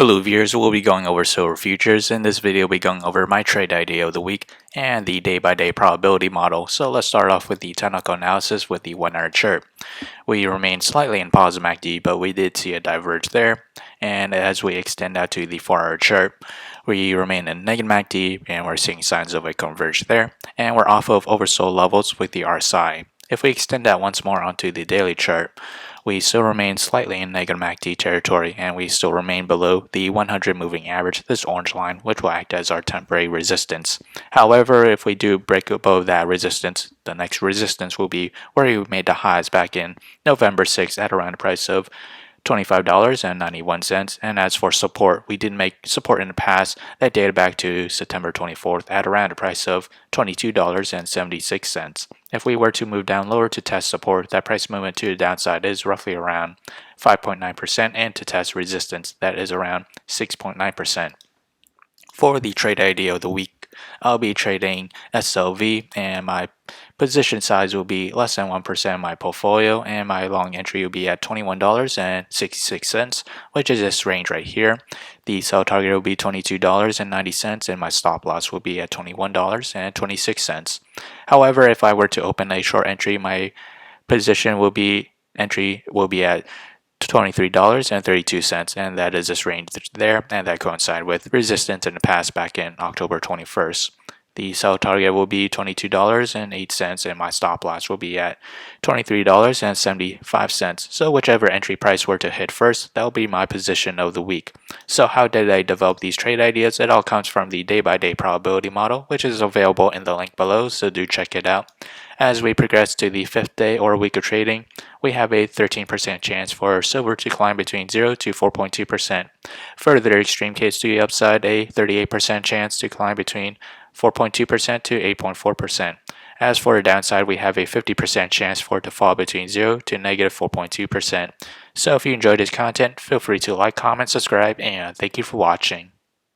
Hello viewers, we'll be going over silver futures. In this video, we'll be going over my trade idea of the week and the day-by-day probability model. So let's start off with the technical analysis with the 1 hour chart. We remain slightly in positive MACD, but we did see a diverge there. And as we extend out to the 4 hour chart, we remain in negative MACD and we're seeing signs of a converge there. And we're off of oversold levels with the RSI. If we extend that once more onto the daily chart, we still remain slightly in negative MACD territory and we still remain below the 100 moving average, this orange line, which will act as our temporary resistance. However, if we do break above that resistance, the next resistance will be where we made the highs back in November 6th at around a price of $25.91. And as for support, we did make support in the past that dated back to September 24th at around a price of $22.76. If we were to move down lower to test support, that price movement to the downside is roughly around 5.9%, and to test resistance, that is around 6.9%. For the trade idea of the week, I'll be trading SLV and my position size will be less than 1% of my portfolio, and my long entry will be at $21.66, which is this range right here. The sell target will be $22.90 and my stop loss will be at $21.26. However, if I were to open a short entry, my position will be at $23.32, and that is this range there, and that coincides with resistance in the past back in October 21st. The sell target will be $22.08 and my stop loss will be at $23.75. So whichever entry price were to hit first, that will be my position of the week. So how did I develop these trade ideas? It all comes from the day-by-day probability model, which is available in the link below, so do check it out. As we progress to the 5th day or week of trading, we have a 13% chance for silver to climb between 0 to 4.2%. Further extreme case to the upside, a 38% chance to climb between 4.2% to 8.4%. As for the downside, we have a 50% chance for it to fall between 0 to negative 4.2%. So if you enjoyed this content, feel free to like, comment, subscribe, and thank you for watching.